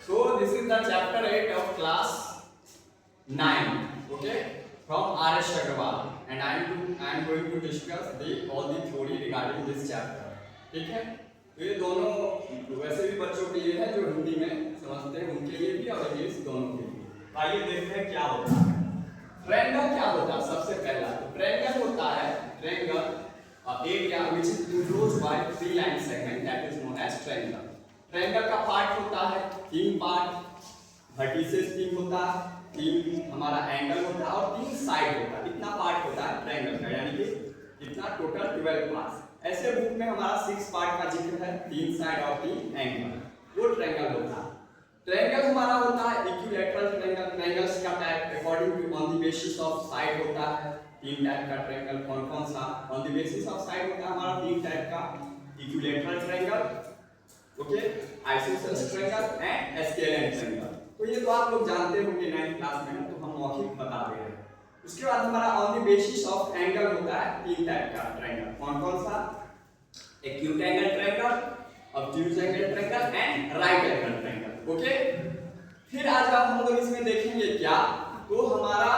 So this is the chapter 8 of class 9. Okay, from R.S. Agarwal, and I am going to discuss all the theory regarding this chapter. ठीक है, तो ये दोनों वैसे भी बच्चों के लिए है जो हिंदी में समझते हैं उनके लिए भी और इंग्लिश दोनों के लिए। आइए देखते हैं क्या होता है। ट्रायंगल क्या होता है? सबसे पहला तो ट्रायंगल होता है triangle area which is enclosed by 3 line segment that is known as triangle. Triangle का पार्ट होता है 3 पार्ट, वर्टिसेस 3 होता है, 3 हमारा एंगल होता है और 3 साइड होता है। इतना पार्ट होता है ट्रायंगल का, यानी कि इतना टोटल 12 पार्ट्स। ऐसे बुक में हमारा 6 पार्ट का जिक्र है, 3 साइड और 3 एंगल, वो ट्रायंगल होता है। ट्रायंगल हमारा होता है इक्विलैटरल ट्रायंगल। ट्रायंगल्स का type according to on the basis of side होता है। 3 टाइप का ट्रायंगल कौन कौन सा? On the basis of side होता है हमारा 3 टाइप का, equilateral triangle, okay, isosceles triangle and scalene triangle. तो ये तो आप लोग जानते होंगे 9th क्लास में, तो हम मौखिक बता दे रहे हैं। उसके बाद हमारा on the basis of angle होता है 3 टाइप का ट्रायंगल। कौन कौन सा? Acute angle triangle, obtuse angle triangle and right angle triangle. Okay, फिर आज हम लोग इसमें देखेंगे क्या, तो हमारा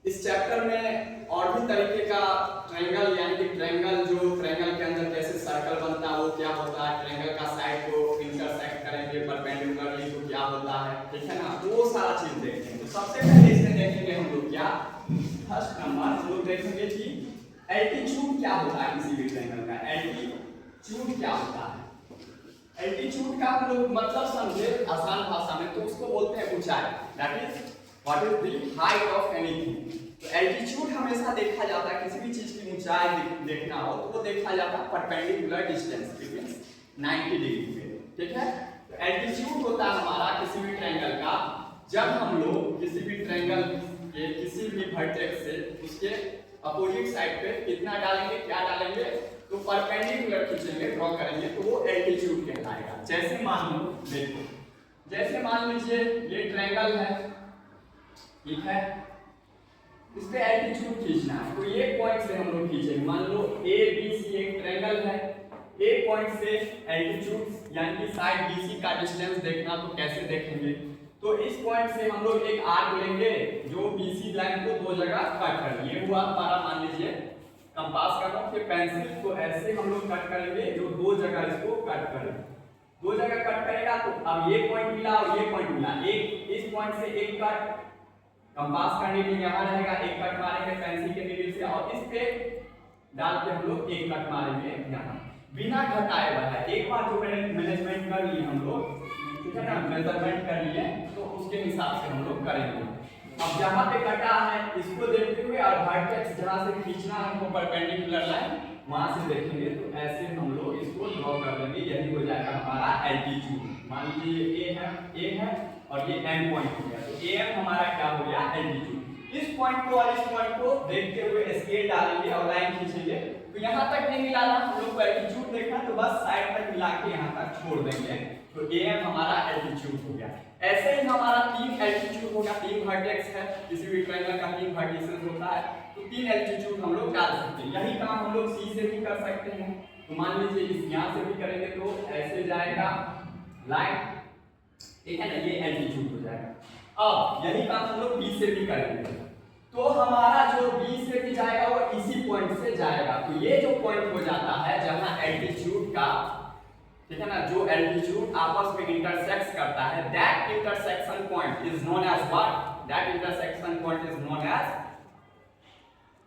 इस चैप्टर में और भी तरीके का ट्रायंगल, यानी कि ट्रायंगल जो ट्रायंगल के अंदर कैसे सर्कल बनता है वो क्या होता है, ट्रायंगल का साइड को इंटरसेक्ट करेंगे परपेंडिकुलरली तो क्या होता है, ठीक है ना, वो सारा चीज देखेंगे। तो सबसे पहले इसमें देखेंगे हम लोग क्या, फर्स्ट नंबर हम लोग देखेंगे कि एल्टीट्यूड क्या होता है किसी भी ट्रायंगल का। एल्टीट्यूड क्या होता है? एल्टीट्यूड का हम लोग मतलब समझे आसान भाषा में तो उसको बोलते हैं ऊंचाई, that is what is the height of anything. तो एल्टीट्यूड हमेशा देखा जाता है, किसी भी चीज की ऊंचाई देखना हो तो वो देखा जाता है परपेंडिकुलर डिस्टेंस बिटवीन 90 डिग्री पे, ठीक है। तो एल्टीट्यूड होता है हमारा किसी भी ट्रायंगल का, जब हम लोग किसी भी ट्रायंगल के किसी भी वर्टेक्स से उसके अपोजिट साइड पे कितना डालेंगे, क्या डालेंगे, तो परपेंडिकुलर खींचेंगे, ड्रॉ करेंगे, तो वो एल्टीट्यूड कहलाएगा। जैसे मान लो, देखो, जैसे मान लीजिए ये ट्रायंगल है, ठीक है, इस पे एल्टीट्यूड खींचना है, तो एक पॉइंट से हम लोग खींचेंगे। मान लो ए बी सी एक ट्रायंगल है, एक पॉइंट से एल्टीट्यूड यानी कि साइड बीसी का डिस्टेंस देखना, तो कैसे देखेंगे, तो इस पॉइंट से हम लोग एक आर्क लेंगे जो बीसी लाइन को 2 जगह कट कर, ये हुआ हमारा मान लीजिए कंपास का, फिर पेंसिल को ऐसे हम लोग कट करेंगे जो 2 जगह इसको कट करेगा, 2 जगह कट करेगा। तो अब ये पॉइंट मिला और ये पॉइंट मिला, एक इस पॉइंट से एक कट कंपास का नीडल यहाँ रहेगा, एक कट मारेंगे पेंसिल के नीडल से और इस पे डाल के हम लोग एक कट मारेंगे यहाँ, बिना घटाए हुआ है। एक बार जो मैनेजमेंट कर लिए हम लोग, ठीक है ना, मेजरमेंट कर लिए, तो उसके हिसाब से हम लोग करेंगे। अब जहाँ पे कटा है इसको देखते हुए और वर्टेक्स जहाँ से खींचना है हमको परपेंडिकुलर लाइन, वहां से देखेंगे, तो ऐसे हम लोग इसको ड्रॉ कर देंगे, यही हो जाएगा हमारा एल्टीट्यूड। मान लीजिए ए है और ये एम पॉइंट हो गया, तो एम हमारा क्या हो गया, एल्टीट्यूड। इस पॉइंट को और इस पॉइंट को देखते हुए स्केल डालेंगे और लाइन खींचेंगे, तो यहाँ तक नहीं मिलाना, हम लोग को एल्टीट्यूड देखना, तो बस साइड तक मिला के यहाँ तक छोड़ देंगे, तो एम हमारा एल्टीट्यूड हो गया। ऐसे ही हमारा 3 एल्टीट्यूड होगा, 3 वर्टेक्स है, किसी भी ट्रायंगल का 3 वर्टिसेस होता है, तो 3 एल्टीट्यूड हम लोग डाल सकते हैं। यही काम हम लोग सी से भी कर सकते हैं, तो मान लीजिए इस यहाँ से भी करेंगे तो ऐसे जाएगा लाइन, ठीक है ना, ये एल्टीट्यूड हो जाएगा। अब यही काम हम लोग बी से भी करेंगे, तो हमारा जो बी से भी जाएगा वो इसी पॉइंट से जाएगा, तो ये जो पॉइंट हो जाता है जहां एल्टीट्यूड का, ठीक है ना, जो एल्टीट्यूड आपस में इंटरसेक्ट करता है, that intersection point is known as what, that intersection point is known as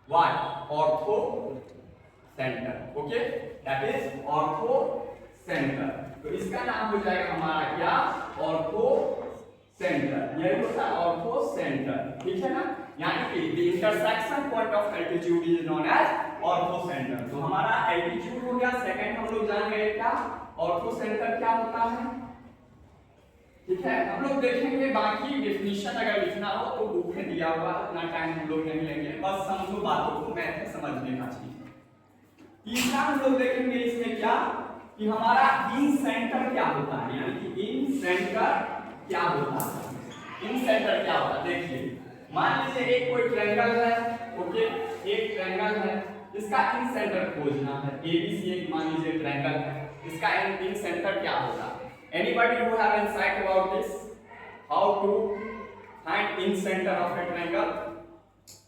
what, orthocentre. Okay, that is orthocentre. तो इसका नाम हो जाएगा हमारा क्या, ऑर्थो सेंटर, यही होता है ऑर्थो सेंटर, ठीक है ना, यानी कि the intersection point of altitude is known as orthocentre. तो हमारा एल्टीट्यूड हो गया। सेकंड हम लोग जान गए क्या, ऑर्थो सेंटर क्या होता है, ठीक है। हम लोग देखेंगे, बाकी डेफिनेशन अगर लिखना हो तो बुक में दिया हुआ, इतना टाइम हम लोग नहीं लेंगे, बस समझो बातों को, मैथ में समझने का चीज। तीसरा हम लोग देखेंगे इसमें क्या, कि हमारा इन सेंटर क्या होता है, यानी कि इन सेंटर क्या होता है। इन सेंटर क्या होता है, देखिए, मान लीजिए एक कोई ट्रायंगल है, ओके, एक ट्रायंगल है, इसका इन सेंटर खोजना है, एबीसी एक मान लीजिए ट्रायंगल है, इसका इन सेंटर क्या होगा, Anybody who have insight about this? How to find in center of a triangle?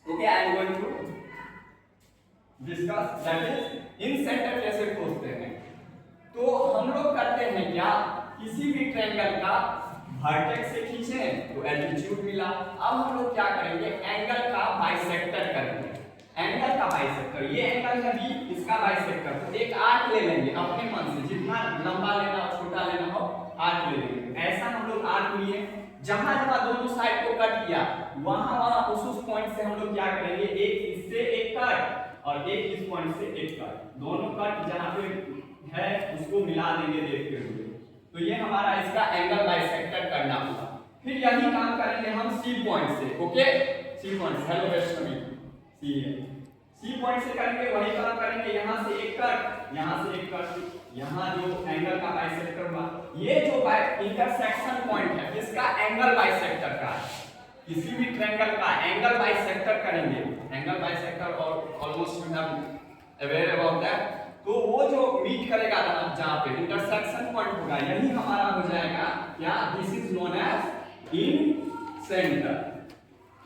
Okay, I am going to discuss that is in center कैसे खोजते हैं। तो हम लोग करते हैं क्या, किसी भी ट्रायंगल का वर्टेक्स से खींचे तो एल्टीट्यूड मिला। अब हम लोग क्या करेंगे, एंगल का बाइसेक्टर करेंगे। एंगल का बाइसेक्टर, ये एंगल है बी, इसका बाइसेक्टर। तो एक आर्क ले लेंगे अपने मन से, जितना लंबा लेना हो छोटा लेना हो आर्क ले लेंगे। ऐसा हम लोग आर्क लिए, जहां जहां दोनों साइड को कट किया वहां वहां उस पॉइंट से हम लोग क्या करेंगे, एक इससे एक कट और एक इस पॉइंट से एक कट, दोनों कट जहां पे है उसको मिला देंगे देखते हुए। तो ये हमारा इसका एंगल बाइसेक्टर करना होगा। फिर यही काम करेंगे हम सी पॉइंट से। ओके, सी पॉइंट से, हेलो वैष्णवी, सी पॉइंट से करेंगे, वही काम करेंगे। यहां से एक कट, यहां से एक कट, यहां जो एंगल का बाइसेक्टर हुआ, ये जो इंटरसेक्शन पॉइंट है इसका एंगल बाइसेक्टर का, किसी भी ट्रायंगल का एंगल बाइसेक्टर करेंगे। एंगल बाइसेक्टर और almost you have aware about that. तो वो जो मीट करेगा जहां पे इंटरसेक्शन पॉइंट होगा, यही हमारा हो जाएगा क्या, this is known as incentre.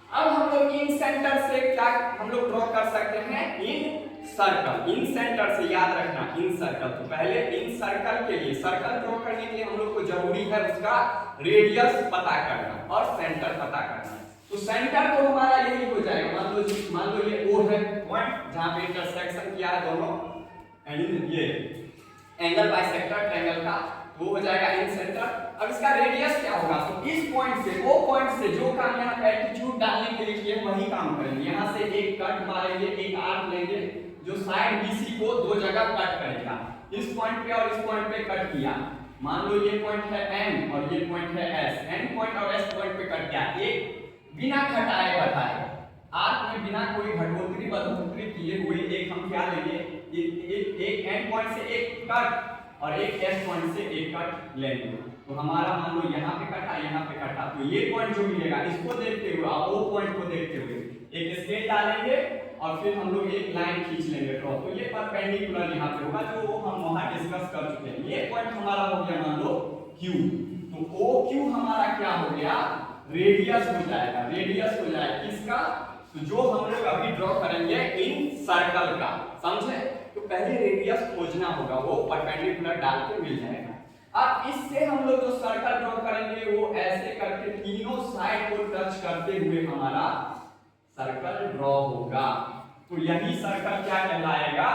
अब हम लोग इन सेंटर से क्या हम लोग ड्रॉ कर सकते हैं, इन सर्कल। इन सेंटर से याद रखना इन सर्कल। तो पहले इन सर्कल के लिए, सर्कल ड्रॉ करने के लिए हम लोग को जरूरी है उसका रेडियस पता करना और सेंटर पता करना। तो सेंटर तो हमारा यही हो जाएगा, मान लो ये O है पॉइंट जहां पे इंटरसेक्शन किया है दोनों, एंड ये एंगल बाइसेक्टर ट्रायंगल का, वो हो जाएगा इन सेंटर। अब इसका रेडियस क्या होगा, तो इस पॉइंट से वो पॉइंट से जो काम यहाँ एल्टीट्यूड डालने के लिए किए वही काम करेंगे। यहाँ से एक कट मारेंगे, एक आर्क लेंगे जो साइड BC को दो जगह कट करेगा। इस पॉइंट पे और इस पॉइंट पे कट किया, मान लो ये पॉइंट है N और ये पॉइंट है S, N पॉइंट और S पॉइंट पे कट किया, एक बिना घटाए बढ़ाए, आर्क में बिना कोई घटोत्तरी बढ़ोतरी किए हुए एक हम क्या लेंगे, एक N पॉइंट से एक कट और एक S पॉइंट से एक कट लेंगे। तो हमारा मान लो यहाँ पे कटा, यहाँ पे कटा, तो ये पॉइंट जो मिलेगा इसको देखते हुए और वो पॉइंट को देखते हुए एक स्केल डालेंगे और फिर हम लोग एक लाइन खींच लेंगे ड्रॉ। तो ये परपेंडिकुलर यहाँ पे होगा जो हम वहां डिस्कस कर चुके हैं। ये पॉइंट हमारा हो गया मान लो Q, तो OQ हमारा क्या हो गया, रेडियस हो जाएगा। रेडियस हो जाएगा किसका, तो जो हम लोग अभी ड्रॉ करेंगे इन सर्कल का, समझे। तो पहले रेडियस खोजना होगा, वो परपेंडिकुलर डाल के मिल जाएगा। अब इससे हम लोग जो सर्कल ड्रॉ करेंगे वो ऐसे करके तीनों साइड को टच करते हुए हमारा सर्कल ड्रॉ होगा। तो यही सर्कल क्या कहलाएगा,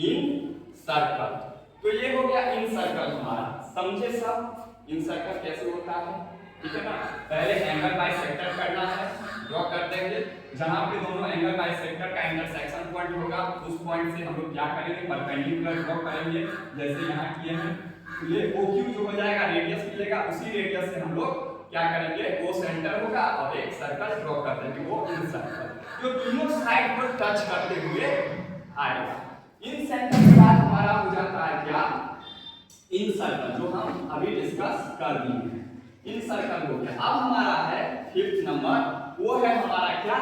इन सर्कल। तो ये हो गया इन सर्कल हमारा, समझे सब इन सर्कल कैसे होता है, ठीक है ना। पहले एंगल बाइसेक्टर करना है, ड्रॉ कर देंगे, जहां पे दोनों एंगल बाइसेक्टर का इंटरसेक्शन पॉइंट होगा उस पॉइंट से हम लोग क्या करेंगे, परपेंडिकुलर ड्रॉ करेंगे जैसे यहाँ किए हैं। तो ये OQ जो हो जाएगा रेडियस मिलेगा, उसी रेडियस से हम लोग क्या करेंगे, वो सेंटर होगा और एक सर्कल ड्रॉ कर देंगे, वो इन सर्कल जो तीनों साइड को टच करते हुए आएगा। इन सेंटर के बाद हमारा हो जाता है क्या, इन सर्कल, जो हम अभी डिस्कस कर दिए हैं। इन सर्कल हो गया। अब हमारा है 5th नंबर, वो है हमारा क्या,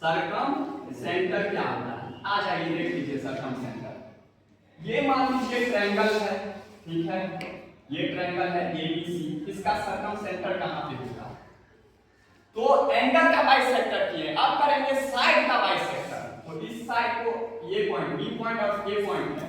सर्कम सेंटर क्या होता है। आ जाइए देख लीजिए सर्कम सेंटर। ये मान लीजिए ट्रायंगल है, ठीक है, ये ट्रायंगल है ABC, इसका सर्कम सेंटर कहां पे होगा, तो एंगल का बाइसेक्टर किए, अब करेंगे साइड का बाइसेक्टर। तो इस साइड को ये पॉइंट B पॉइंट और A पॉइंट है,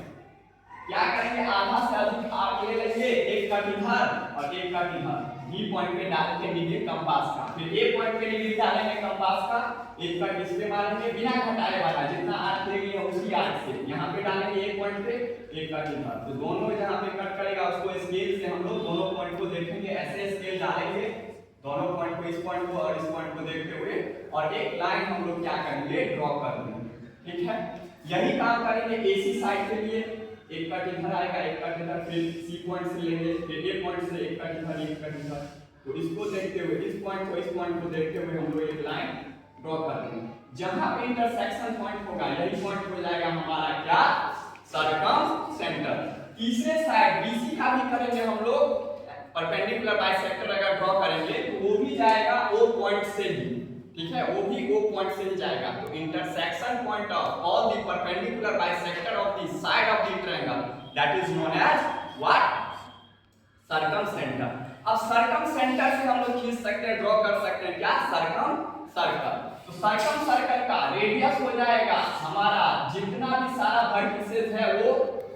क्या करेंगे, आधा से अधिक आर्क ले लेंगे, एक कट इधर और एक कट इधर, B पॉइंट पे डाल के नीचे कंपास का, फिर A पॉइंट पे नीचे डालेंगे कंपास का, एक कट इस पे मारेंगे बिना घटाए वाला, जितना आर्क लेंगे उसी आर्क से यहां पे डालेंगे एक पॉइंट पे, एक कट इधर। तो दोनों जहां पे कट करेगा उसको स्केल से हम लोग दोनों पॉइंट को देखेंगे, ऐसे स्केल डालेंगे दोनों पॉइंट को, इस पॉइंट को और इस पॉइंट को देखते हुए, और एक लाइन हम लोग क्या करेंगे, ड्रॉ कर देंगे, ठीक है। यही काम करेंगे AC साइड के लिए, एक कट इधर आएगा, एक कट इधर, फिर C पॉइंट से लेंगे, फिर A पॉइंट से एक कट इधर, एक कट इधर। तो इसको देखते हुए, इस पॉइंट को देखते हुए हम लोग एक लाइन ड्रॉ कर देंगे। जहां पे इंटरसेक्शन पॉइंट होगा यही पॉइंट हो जाएगा हमारा क्या, सर्कम सेंटर। तीसरे साइड BC का भी करेंगे हम लोग, परपेंडिकुलर बाइसेक्टर अगर ड्रॉ करेंगे तो वो भी जाएगा O पॉइंट से ही, ठीक है, वो भी O पॉइंट से ही जाएगा। तो intersection point of all the perpendicular bisector of the side of the triangle, that is known as what, सकते हैं, ड्रॉ कर सकते हैं क्या, सर्कम सर्कल। तो सर्कम सर्कल का रेडियस हो जाएगा हमारा, जितना भी सारा वर्टिसेस है वो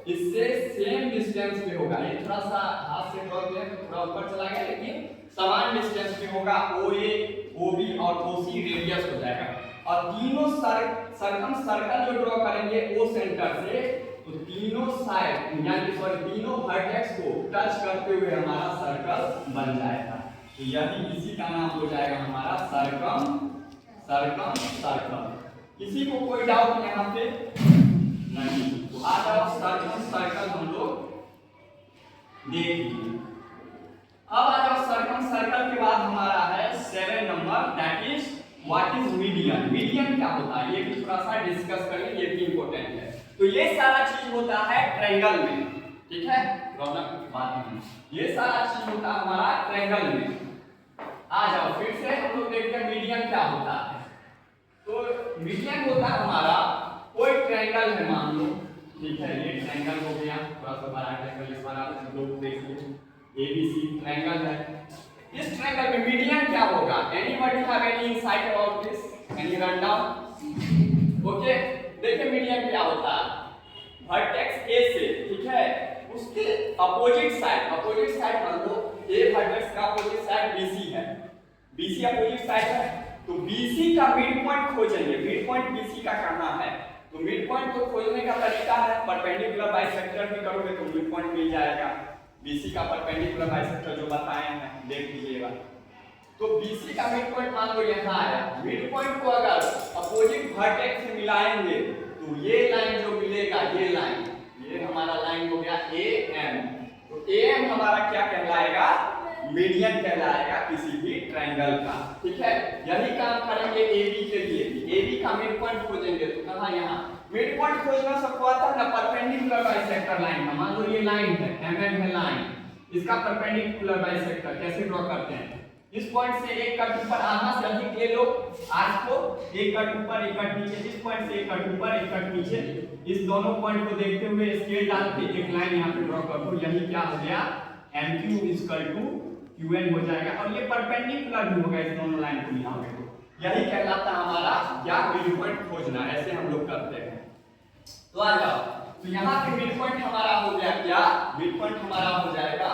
इससे सेम डिस्टेंस पे होगा। ये थोड़ा सा हाथ से ड्रॉ किया तो थोड़ा ऊपर चला गया, लेकिन समान डिस्टेंस पे होगा। OA, OB और OC रेडियस हो जाएगा। और तीनों सर्कम सर्कल जो ड्रॉ करेंगे O सेंटर से, तो तीनों साइड यानी सॉरी तीनों वर्टेक्स को टच करते हुए हमारा सर्कल बन जाएगा। तो यही इसी का नाम हो जाएगा हमारा सर्कम सर्कल। किसी को कोई डाउट यहाँ पे नहीं? तो आ जाओ सर्कम सर्कल हम लोग देख लीजिए। अब आ जाओ सर्कम सर्कल के बाद हमारा है 7 number, that is what is median. Median क्या होता है ये भी थोड़ा सा डिस्कस करें, ये भी इंपॉर्टेंट है। तो ये सारा चीज होता है ट्रायंगल में, ठीक है, रौनक बात नहीं, ये सारा चीज होता है हमारा ट्रायंगल में। आ जाओ फिर से हम लोग देखते हैं मीडियन क्या होता है। तो मीडियन होता है हमारा कोई ट्रायंगल है, मान लो, ठीक है, ये ट्रायंगल हो गया, थोड़ा सा बड़ा ट्रायंगल, इस बार आप लोग देखिए ABC ट्रायंगल है। इस ट्रायंगल में मीडियन क्या होगा? Anybody have any insight about this? Any run down? Okay, देखिए मीडियन क्या होता है, वर्टेक्स A से, ठीक है, उसके अपोजिट साइड मान लो A वर्टेक्स का अपोजिट साइड BC है, BC अपोजिट साइड है, तो BC का मिड पॉइंट खोजेंगे। मिड पॉइंट BC का कहां है? तो मिड पॉइंट तो खोजने का तरीका है परपेंडिकुलर बाइसेक्टर भी करोगे तो मिड पॉइंट मिल जाएगा। BC का परपेंडिकुलर बाइसेक्टर जो बताए हैं देख लीजिएगा। तो BC का मिड पॉइंट मान लो यहाँ आया, मिड पॉइंट को अगर अपोजिट वर्टेक्स से मिलाएंगे तो ये लाइन जो मिलेगा, ये लाइन, ये हमारा लाइन हो गया AM। तो AM हमारा क्या कहलाएगा? मीडियन कहलाएगा किसी भी ट्रायंगल का, ठीक है। यही काम करेंगे AB के लिए भी। AB का मिड पॉइंट खोजेंगे तो कहां? यहाँ मिड पॉइंट खोजना सबको आता है ना, परपेंडिकुलर बाइसेक्टर लाइन का। मान लो ये लाइन है, MM है लाइन, इसका परपेंडिकुलर बाइसेक्टर कैसे ड्रॉ करते हैं? इस पॉइंट से एक कट ऊपर, आधा से अधिक ले लो आर्क को, एक कट ऊपर एक कट नीचे, इस पॉइंट से एक कट ऊपर एक कट नीचे, इस दोनों पॉइंट को देखते हुए स्केल डाल के एक लाइन यहाँ पे ड्रॉ कर दो। यही क्या हो गया? MQ QN हो जाएगा। और ये परपेंडिकुलर भी होगा इस दोनों लाइन को मिलाओगे तो यही कहलाता है हमारा क्या, मिड पॉइंट खोजना। ऐसे हम लोग करते हैं। तो आ जाओ, तो यहाँ पे मिड पॉइंट हमारा हो गया क्या? मिड पॉइंट हमारा हो जाएगा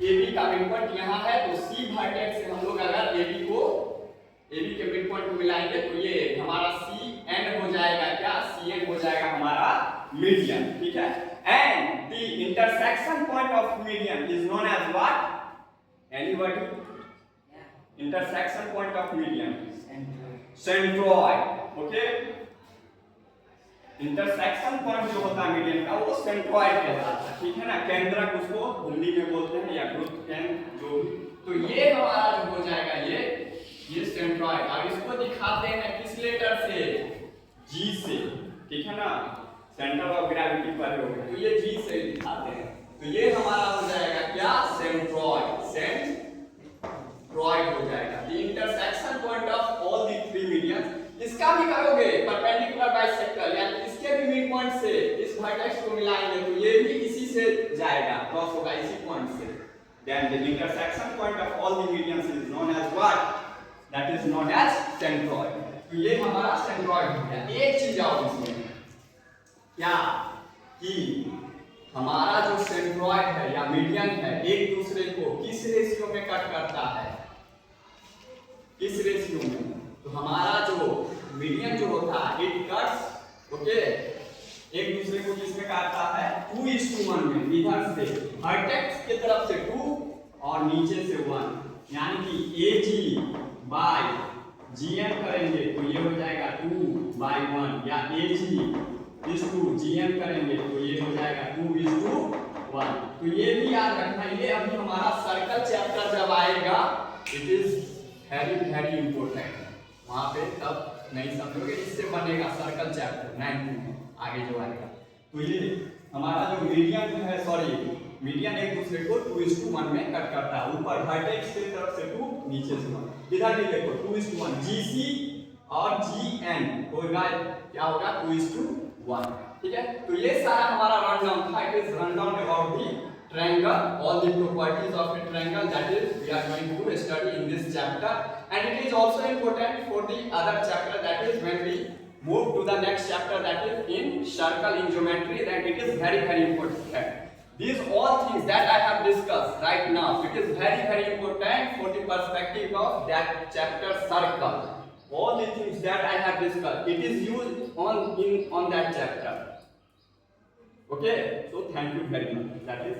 AB का मिड पॉइंट यहाँ है, तो C वर्टेक्स से हम लोग अगर AB के मिड पॉइंट को मिलाएंगे तो ये हमारा CN हो जाएगा क्या? CN हो जाएगा हमारा मीडियन, ठीक है। And the intersection point of median is known as what? Anybody? Intersection point of median centroid, okay. Intersection point जो होता है मीडियन का वो सेंट्रॉइड कहलाता है, ठीक है ना। केंद्रक उसको हिंदी में बोलते हैं, या ग्रुप केंद्र जो भी। तो ये हमारा जो हो जाएगा ये सेंट्रॉइड। और इसको दिखाते हैं किस लेटर से? G से, ठीक है ना, सेंटर ऑफ ग्रेविटी पर हो गया, तो ये G से दिखाते हैं। तो ये हमारा हो जाएगा क्या? सेंट्रॉइड हो जाएगा। The intersection point of all the three medians. इसका भी करोगे परपेंडिकुलर बाइसेक्टर, यानी इसके भी मिड पॉइंट से इस वर्टेक्स को मिलाएंगे तो ये भी इसी से जाएगा, क्रॉस होगा इसी पॉइंट से। Then the intersection point of all the medians is known as what? That is known as centroid. तो ये हमारा सेंट्रॉइड हो गया। एक चीज और इसमें क्या, कि हमारा जो सेंट्रॉइड है या मीडियन है एक दूसरे को किस रेशियो में कट करता है? किस रेशियो में? तो हमारा जो मीडियन जो होता है इट कट्स, ओके, एक दूसरे को किसमें काटता है? 2:1 में। इधर से वर्टेक्स की तरफ से 2 और नीचे से 1, यानी कि AG बाय GN करेंगे तो ये हो जाएगा 2/1, या AG/GN करेंगे तो ये हो जाएगा 2:1। तो ये भी याद रखना, ये अभी हमारा सर्कल चैप्टर जब आएगा इट इज वेरी इंपॉर्टेंट, वहां पे तब नहीं समझोगे, इससे बनेगा सर्कल चैप्टर 9 में आगे जो आएगा। तो ये हमारा जो मीडियन है, सॉरी मीडियन एक दूसरे को 2:1 में कट करता है। ऊपर वर्टेक्स की तरफ से 2, नीचे से 1। इधर भी देखो 2:1, GC और GN होगा क्या होगा? 2:1, ठीक है। तो ये सारा हमारा रन डाउन था, it is run down about the triangle, all the properties of a triangle, that is we are going to study in this chapter. And it is also important for the other chapter, that is when we move to the next chapter, that is in circle in geometry, then it is very important. These all things that I have discussed right now, it is very important for the perspective of that chapter circle. All the things that I have discussed, it is used on that chapter. Okay, so thank you very much. That is